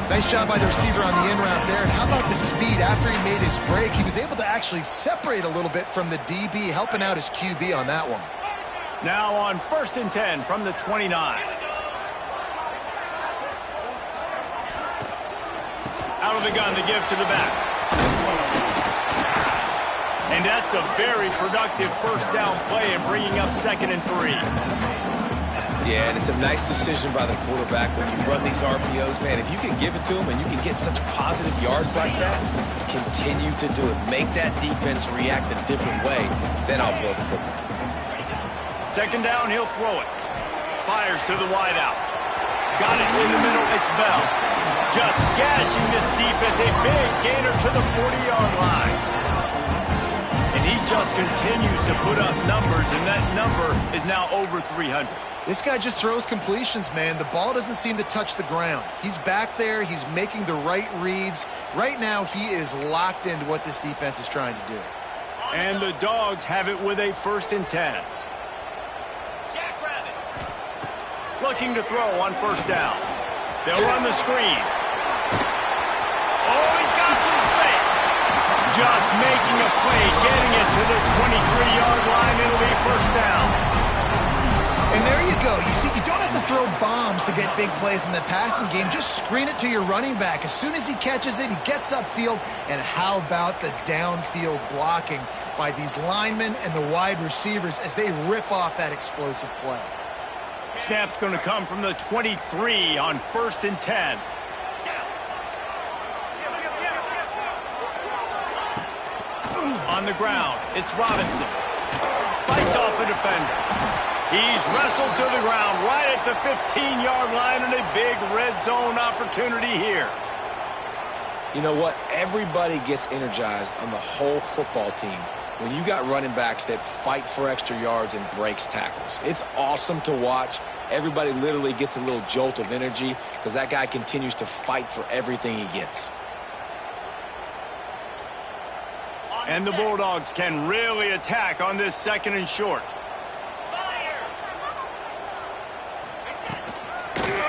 Nice job by the receiver on the in route there. And how about the speed? After he made his break, he was able to actually separate a little bit from the DB, helping out his QB on that one. Now on 1st and 10 from the 29. Out of the gun to give to the back. And that's a very productive first down play in bringing up 2nd and 3. Yeah, and it's a nice decision by the quarterback when you run these RPOs. Man, if you can give it to him and you can get such positive yards like that, continue to do it. Make that defense react a different way, then I'll throw the football. 2nd down, he'll throw it. Fires to the wideout. Got it in the middle, it's Bell. Just gashing this defense, a big gainer to the 40-yard line. And he just continues to put up numbers, and that number is now over 300. This guy just throws completions, man. The ball doesn't seem to touch the ground. He's back there. He's making the right reads. Right now, he is locked into what this defense is trying to do. And the Dogs have it with a 1st and 10. Looking to throw on 1st down. They'll run the screen. Oh, he's got some space. Just making a play, getting it to the 23-yard line. It'll be 1st down. And there you go. You see, you don't have to throw bombs to get big plays in the passing game. Just screen it to your running back. As soon as he catches it, he gets upfield. And how about the downfield blocking by these linemen and the wide receivers as they rip off that explosive play? Snap's going to come from the 23 on 1st and 10. On the ground, it's Robinson. Fights off a defender. He's wrestled to the ground right at the 15-yard line, and a big red zone opportunity here. You know what? Everybody gets energized on the whole football team when you got running backs that fight for extra yards and breaks tackles. It's awesome to watch. Everybody literally gets a little jolt of energy because that guy continues to fight for everything he gets. And the Bulldogs can really attack on this 2nd and short.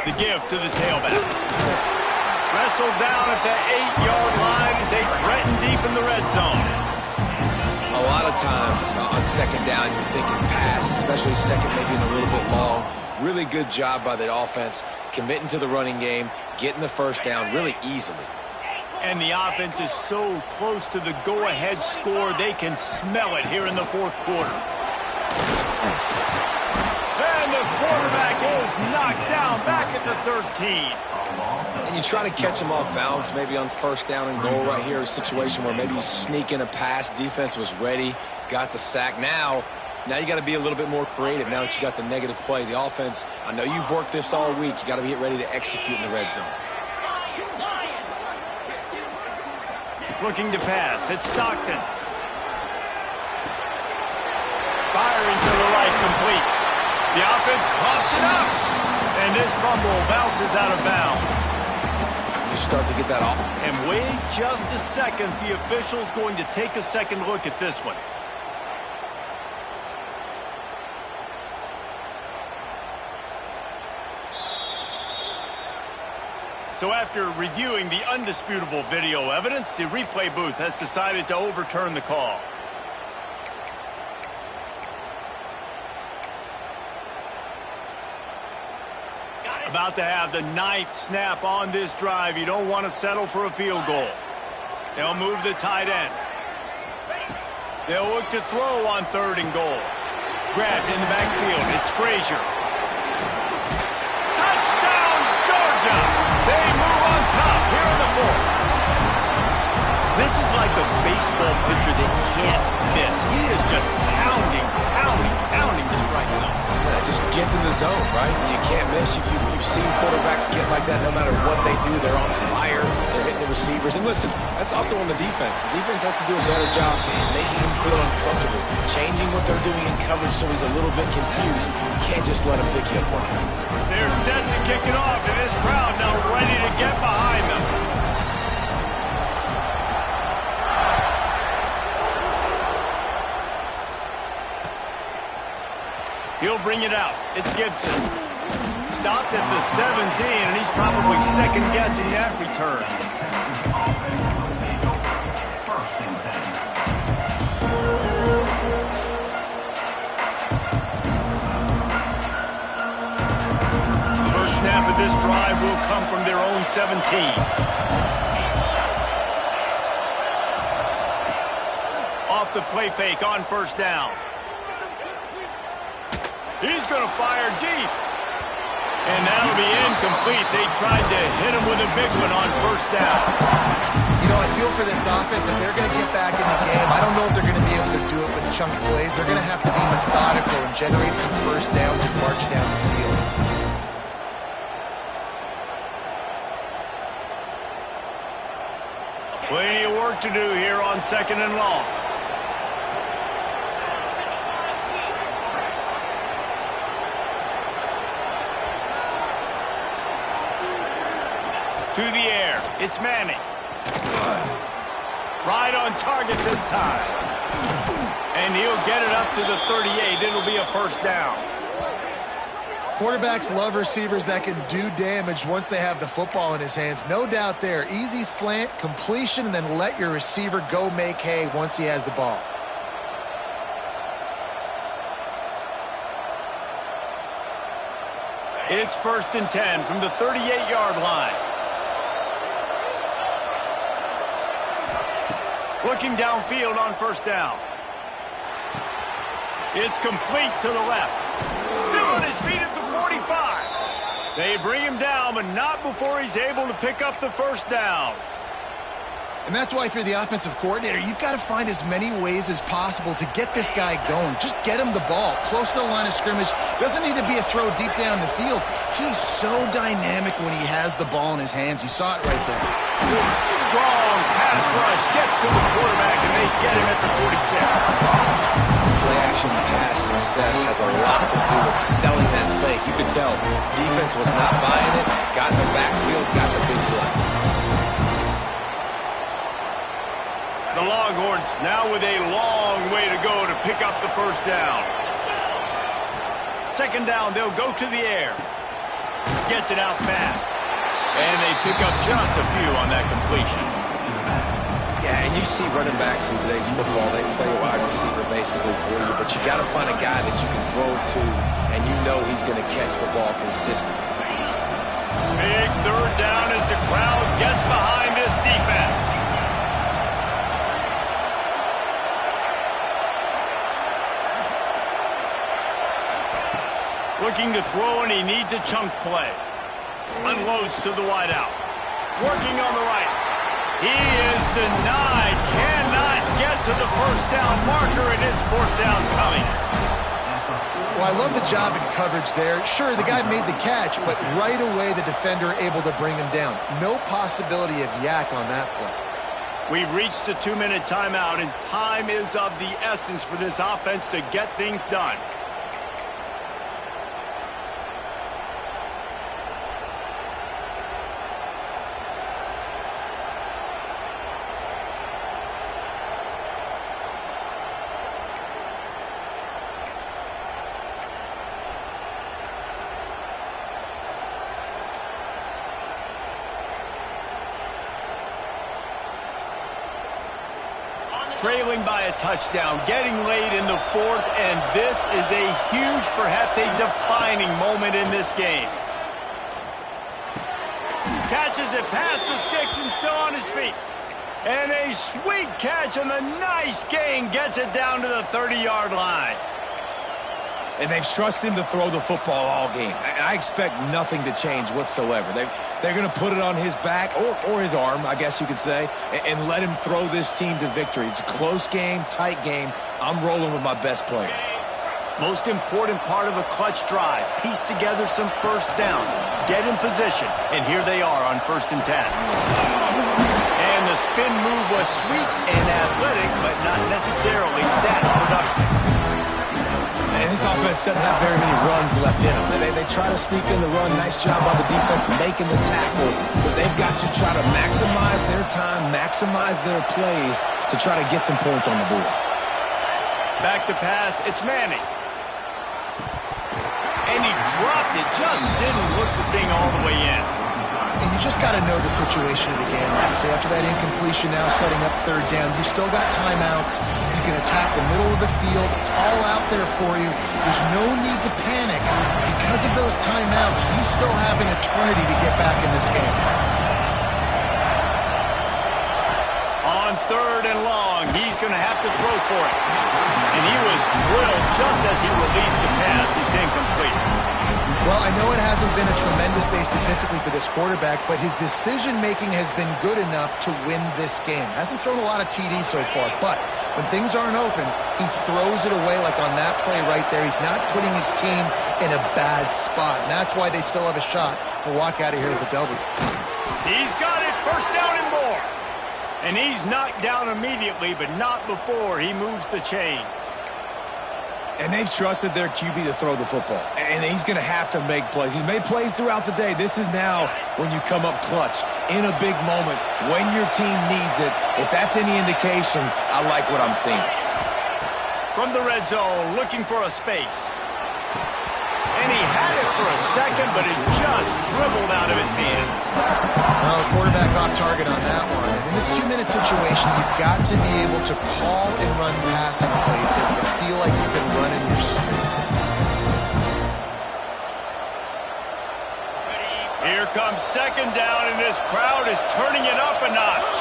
The give to the tailback. Wrestled down at the 8-yard line as they threaten deep in the red zone. A lot of times on 2nd down, you're thinking pass, especially 2nd, maybe a little bit long. Really good job by the offense, committing to the running game, getting the 1st down really easily. And the offense is so close to the go-ahead score, they can smell it here in the 4th quarter. And the quarterback is knocked down back at the 13. And you try to catch him off balance, maybe on 1st down and goal right here, a situation where maybe you sneak in a pass, defense was ready, got the sack. Now you got to be a little bit more creative now that you got the negative play. The offense, I know you've worked this all week. You got to get ready to execute in the red zone. Looking to pass. It's Stockton. Firing to the right, complete. The offense coughs it up. And this fumble bounces out of bounds. You start to get that off. And wait just a second. The official's going to take a second look at this one. So after reviewing the undisputable video evidence, the replay booth has decided to overturn the call. About to have the 9th snap on this drive. You don't want to settle for a field goal. They'll move the tight end. They'll look to throw on 3rd and goal. Grabbed in the backfield. It's Frazier. Touchdown, Georgia! They move on top here in the 4th. This is like a baseball pitcher that can't miss. He is just pounding, pounding, pounding the strike zone. That just gets in the zone, right? When you can't miss. You've seen quarterbacks get like that no matter what they do. They're on fire. They're hitting the receivers. And listen, that's also on the defense. The defense has to do a better job making him feel uncomfortable, changing what they're doing in coverage so he's a little bit confused. You can't just let him pick you apart. They're set to kick it off, and this crowd now ready to get behind them. He'll bring it out. It's Gibson. Stopped at the 17, and he's probably second-guessing that return. First snap of this drive will come from their own 17. Off the play fake on first down. He's going to fire deep. And that'll be incomplete. They tried to hit him with a big one on first down. You know, I feel for this offense, if they're going to get back in the game, I don't know if they're going to be able to do it with chunk plays. They're going to have to be methodical and generate some first downs and march down the field. Plenty of work to do here on second and long. To the air. It's Manning. Right on target this time. And he'll get it up to the 38. It'll be a first down. Quarterbacks love receivers that can do damage once they have the football in his hands. No doubt there. Easy slant, completion, and then let your receiver go make hay once he has the ball. It's 1st and 10 from the 38-yard line. Looking downfield on first down. It's complete to the left. Still on his feet at the 45. They bring him down, but not before he's able to pick up the first down. And that's why if you're the offensive coordinator, you've got to find as many ways as possible to get this guy going. Just get him the ball close to the line of scrimmage. Doesn't need to be a throw deep down the field. He's so dynamic when he has the ball in his hands. You saw it right there. Strong pass rush gets to the quarterback, and they get him at the 46. Play-action pass success has a lot to do with selling that fake. You could tell defense was not buying it, got in the backfield, got the big play. The Longhorns now with a long way to go to pick up the first down. Second down, they'll go to the air. Gets it out fast. And they pick up just a few on that completion. Yeah, and you see running backs in today's football, they play a wide receiver basically for you, but you got to find a guy that you can throw to, and you know he's going to catch the ball consistently. Big third down as the crowd gets behind this defense. Looking to throw, and he needs a chunk play. Unloads to the wideout. Working on the right. He is denied. Cannot get to the first down marker, and it's fourth down coming. Well, I love the job in coverage there. Sure, the guy made the catch, but right away the defender able to bring him down. No possibility of yak on that play. We've reached the 2-minute timeout, and time is of the essence for this offense to get things done. Trailing by a touchdown, getting late in the fourth, and this is a huge, perhaps a defining moment in this game. Catches it past the sticks and still on his feet. And a sweet catch and a nice gain gets it down to the 30-yard line. And they've trusted him to throw the football all game. I expect nothing to change whatsoever. They're going to put it on his back, or his arm, I guess you could say, and let him throw this team to victory. It's a close game, tight game. I'm rolling with my best player. Most important part of a clutch drive. Piece together some first downs. Get in position. And here they are on 1st and 10. And the spin move was sweet and athletic, but not necessarily that productive. And this offense doesn't have very many runs left in them. They try to sneak in the run. Nice job by the defense making the tackle. But they've got to try to maximize their time, maximize their plays to try to get some points on the board. Back to pass. It's Manning. And he dropped it. Just didn't look the thing all the way in. And you just got to know the situation of the game, obviously. After that incompletion, now setting up 3rd down, you still got timeouts. You can attack the middle of the field. It's all out there for you. There's no need to panic. Because of those timeouts, you still have an eternity to get back in this game. On 3rd and long, he's going to have to throw for it. And he was drilled just as he released the pass. It's incomplete. Well, I know it hasn't been a tremendous day statistically for this quarterback, but his decision-making has been good enough to win this game. Hasn't thrown a lot of TDs so far, but when things aren't open, he throws it away like on that play right there. He's not putting his team in a bad spot, and that's why they still have a shot to walk out of here with a W. He's got it. 1st down and more. And he's knocked down immediately, but not before he moves the chains. And they've trusted their QB to throw the football. And he's going to have to make plays. He's made plays throughout the day. This is now when you come up clutch in a big moment when your team needs it. If that's any indication, I like what I'm seeing. From the red zone, looking for a space. And he had it for a second, but it just dribbled out of his hands. Well, quarterback off target on that one. In this 2-minute situation, you've got to be able to call and run passing plays that you feel like you can run in your sleep. Here comes 2nd down, and this crowd is turning it up a notch.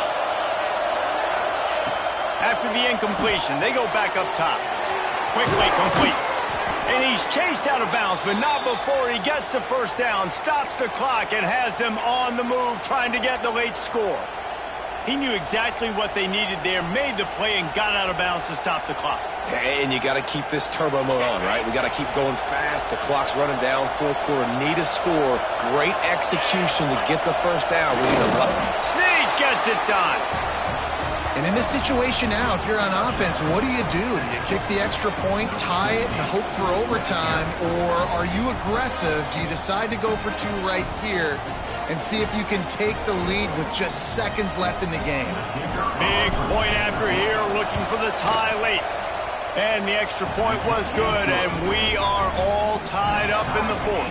After the incompletion, they go back up top. Quickly complete. And he's chased out of bounds, but not before he gets the 1st down, stops the clock, and has them on the move trying to get the late score. He knew exactly what they needed there, made the play, and got out of bounds to stop the clock. And you got to keep this turbo mode on, right? We got to keep going fast. The clock's running down. 4th quarter, need a score. Great execution to get the 1st down. We need a lot. Snead gets it done. And in this situation now, if you're on offense, what do? Do you kick the extra point, tie it, and hope for overtime? Or are you aggressive? Do you decide to go for 2 right here and see if you can take the lead with just seconds left in the game? Big point after here, looking for the tie late. And the extra point was good, and we are all tied up in the 4th.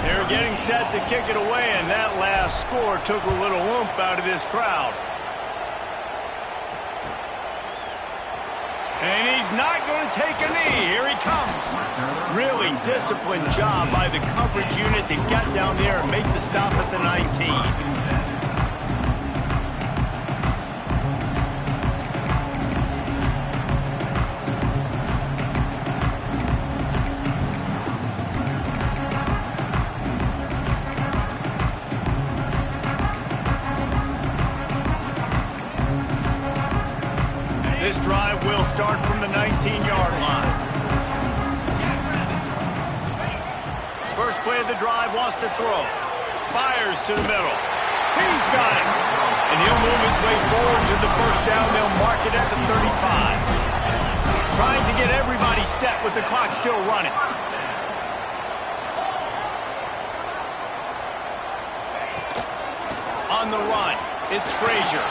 They're getting set to kick it away, and that last score took a little oomph out of this crowd. And he's not going to take a knee. Here he comes. Really disciplined job by the coverage unit to get down there and make the stop at the 19. This drive will start from the 19-yard line. First play of the drive, wants to throw. Fires to the middle. He's got it. And he'll move his way forward to the 1st down. They'll mark it at the 35. Trying to get everybody set with the clock still running. On the run, it's Frazier.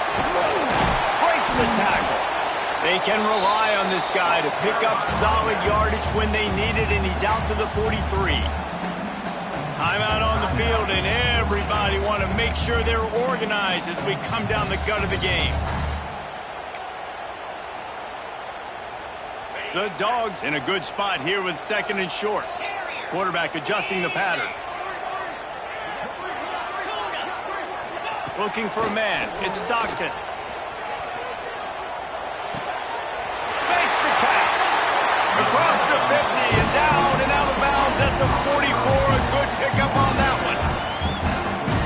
Breaks the tackle. They can rely on this guy to pick up solid yardage when they need it, and he's out to the 43. Timeout on the field, and everybody want to make sure they're organized as we come down the gut of the game. The Dogs in a good spot here with 2nd and short. Quarterback adjusting the pattern. Looking for a man. It's Stockton. Makes the catch. Across the 50 and down the 44. A good pickup on that one.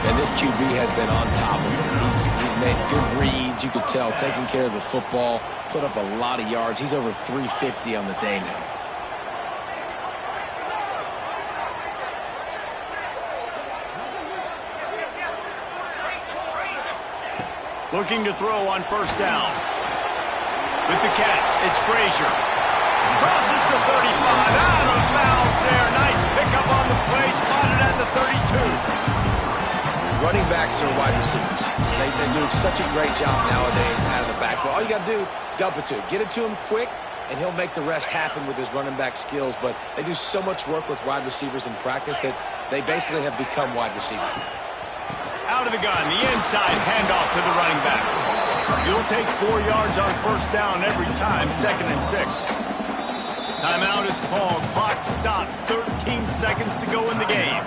And this QB has been on top of it. He's made good reads. You could tell, taking care of the football, put up a lot of yards. He's over 350 on the day now. Looking to throw on first down. With the catch, it's Frazier. Crosses the 35, out of bounds there. Nice pickup on the play, spotted at the 32. Running backs are wide receivers. They're doing such a great job nowadays out of the backfield. All you got to do, dump it to him. Get it to him quick, and he'll make the rest happen with his running back skills. But they do so much work with wide receivers in practice that they basically have become wide receivers now. Out of the gun, the inside handoff to the running back. You'll take 4 yards on first down every time, 2nd and 6. Timeout is called. Clock stops. 13 seconds to go in the game.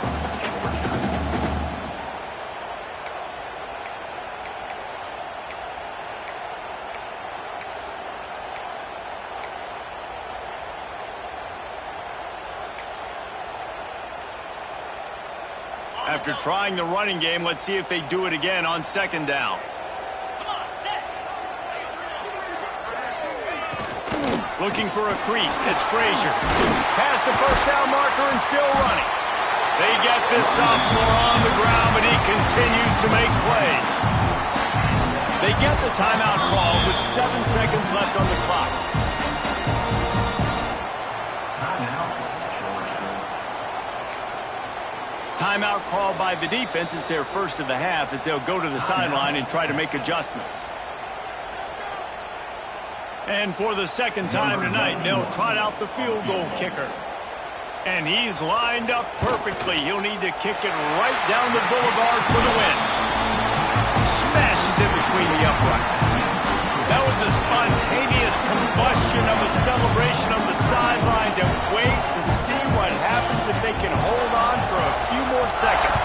After trying the running game, let's see if they do it again on 2nd down. Looking for a crease. It's Frazier. Past the first down marker and still running. They get this sophomore on the ground, but he continues to make plays. They get the timeout call with 7 seconds left on the clock. Timeout called by the defense. It's their first of the half as they'll go to the sideline and try to make adjustments. And for the second time tonight, they'll trot out the field goal kicker. And he's lined up perfectly. He'll need to kick it right down the boulevard for the win. Smashes it between the uprights. That was a spontaneous combustion of a celebration on the sidelines, and wait to see what happens if they can hold on for a few more seconds.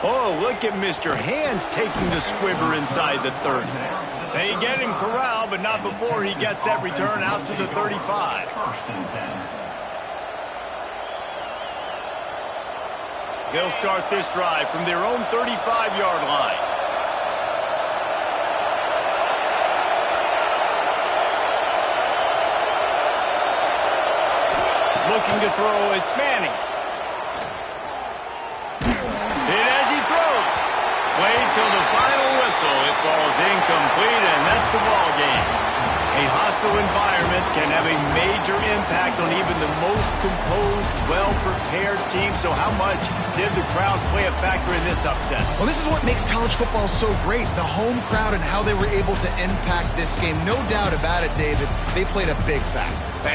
Oh, look at Mr. Hands taking the squibber inside the 30. They get him corralled, but not before he gets that return out to the 35. They'll start this drive from their own 35-yard line. Looking to throw, it's Manning. Hit as he throws. Wait till the final whistle. It falls incomplete, and that's the ball game. A hostile environment can have a major impact on even the most composed, well-prepared team. So how much did the crowd play a factor in this upset? Well, this is what makes college football so great, the home crowd and how they were able to impact this game. No doubt about it, David. They played a big factor. And